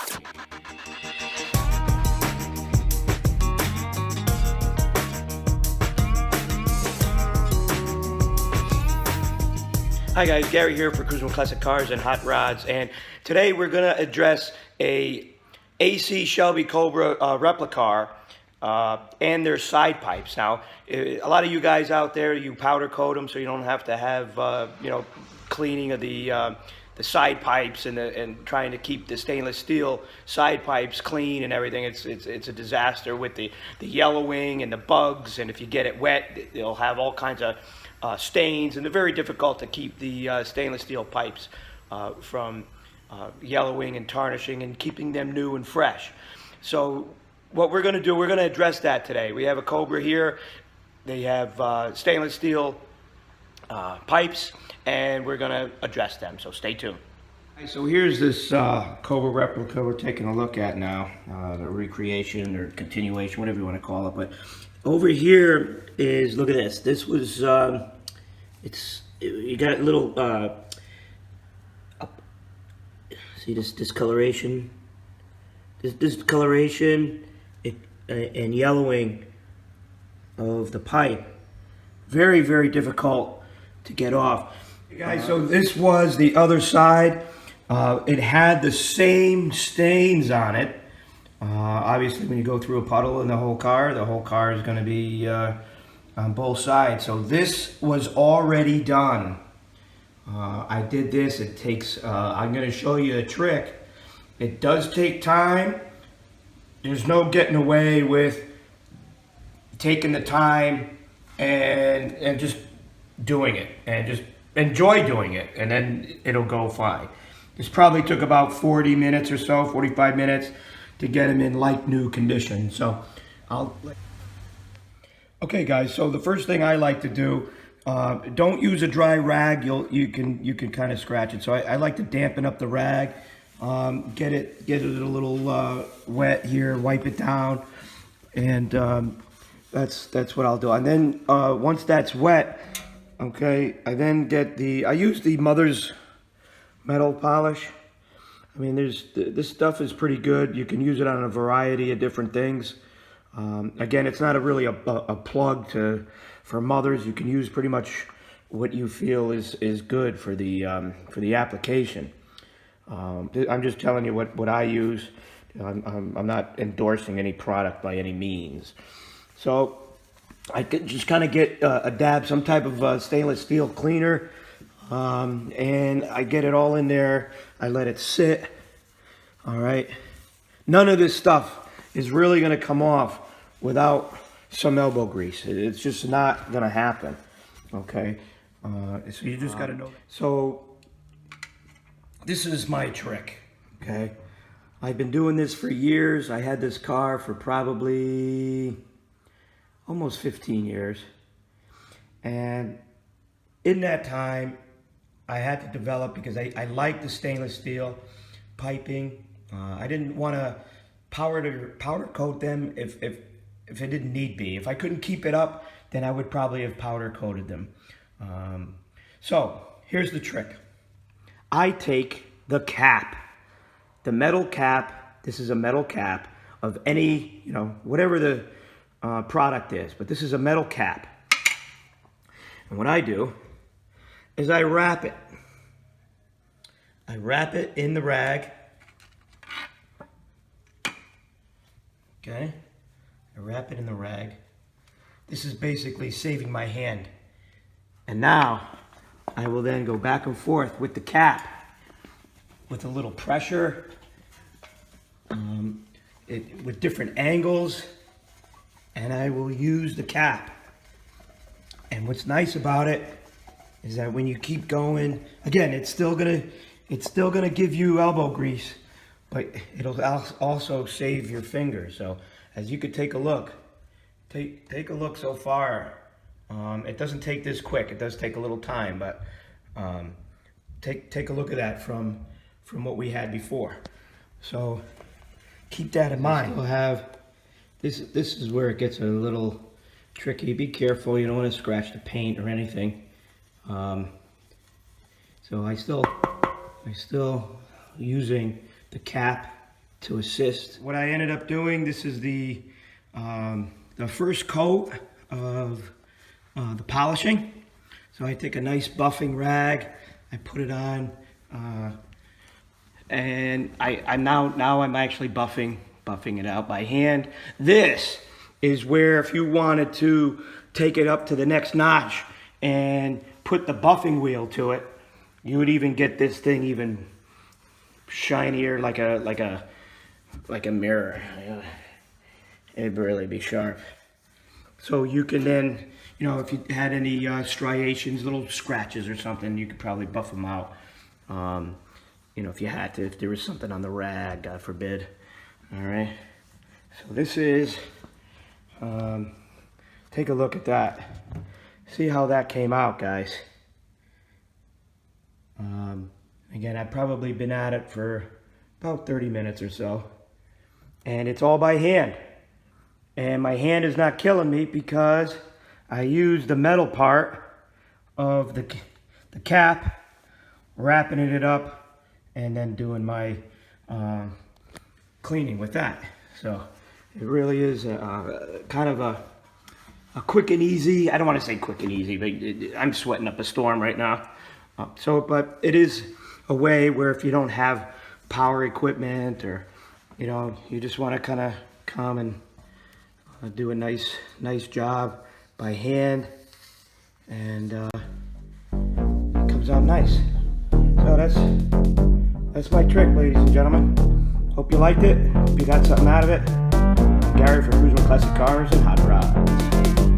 Hi guys, Gary here for Cruising with Classic Cars and Hot Rods, and today we're going to address a AC Shelby Cobra replica and their side pipes. Now, a lot of you guys out there, you powder coat them so you don't have to have cleaning of the side pipes and trying to keep the stainless steel side pipes clean and everything. It's a disaster with the yellowing and the bugs, and if you get it wet, they'll have all kinds of stains, and they're very difficult to keep the stainless steel pipes from yellowing and tarnishing and keeping them new and fresh. So what we're going to do, we're going to address that today. We have a Cobra here. They have stainless steel pipes, and we're going to address them, so stay tuned. So here's this Cobra replica we're taking a look at now, the recreation or continuation, whatever you want to call it. But over here is, look at this. This was, you got a little, see this discoloration? This discoloration and yellowing of the pipe. Very, very difficult to get off. Guys, so this was the other side. It had the same stains on it. Obviously, when you go through a puddle in the whole car is going to be on both sides. So this was already done. I did this. It takes, I'm going to show you a trick. It does take time. There's no getting away with taking the time and just doing it. And just enjoy doing it. And then it'll go fine. This probably took about 40 minutes or so, 45 minutes. To get them in like new condition. So okay guys, so the first thing I like to do, don't use a dry rag. You can kind of scratch it. So I like to dampen up the rag, get it a little wet here, wipe it down, and that's what I'll do. And then once that's wet, okay, I then I use the Mother's metal polish. I mean, this stuff is pretty good. You can use it on a variety of different things. Again, it's not really a plug for mothers. You can use pretty much what you feel is good for the application. I'm just telling you what I use. I'm not endorsing any product by any means. So I could just kind of get a dab, some type of stainless steel cleaner. And I get it all in there. I let it sit. All right. None of this stuff is really going to come off without some elbow grease. It's just not going to happen. Okay. So you just got to know that. So this is my trick. Okay. I've been doing this for years. I had this car for probably almost 15 years. And in that time, I had to develop, because I like the stainless steel piping. I didn't want to powder coat them if it didn't need be. If I couldn't keep it up, then I would probably have powder coated them. So here's the trick. I take the cap, the metal cap. This is a metal cap of any, whatever the product is, but this is a metal cap. And what I do is I wrap it. I wrap it in the rag. Okay? I wrap it in the rag. This is basically saving my hand. And now I will then go back and forth with the cap with a little pressure, with different angles, and I will use the cap. And what's nice about it is that when you keep going, again, it's still gonna give you elbow grease, but it'll also save your fingers. So as you could take a look, take a look so far. It doesn't take this quick. It does take a little time, but take a look at that from what we had before. So keep that in mind. We'll have this is where it gets a little tricky. Be careful. You don't want to scratch the paint or anything. So I still using the cap to assist. What I ended up doing, this is the first coat of the polishing. So I take a nice buffing rag, I put it on, and I'm actually buffing it out by hand. This is where if you wanted to take it up to the next notch and put the buffing wheel to it, you would even get this thing even shinier, like a mirror. It'd really be sharp. So you can then, you know, if you had any striations, little scratches or something, you could probably buff them out. You know, if you had to, if there was something on the rag, God forbid. All right. So this is, take a look at that. See how that came out, guys. Again, I've probably been at it for about 30 minutes or so. And it's all by hand. And my hand is not killing me because I use the metal part of the cap, wrapping it up, and then doing my cleaning with that. So it really is kind of a quick and easy. I don't want to say quick and easy, but I'm sweating up a storm right now. But it is a way where if you don't have power equipment, or you know, you just want to kind of come and do a nice job by hand, and it comes out nice. So that's my trick, ladies and gentlemen. Hope you liked it. Hope you got something out of it. Gary for Cruising Classic Cars and Hot Rods.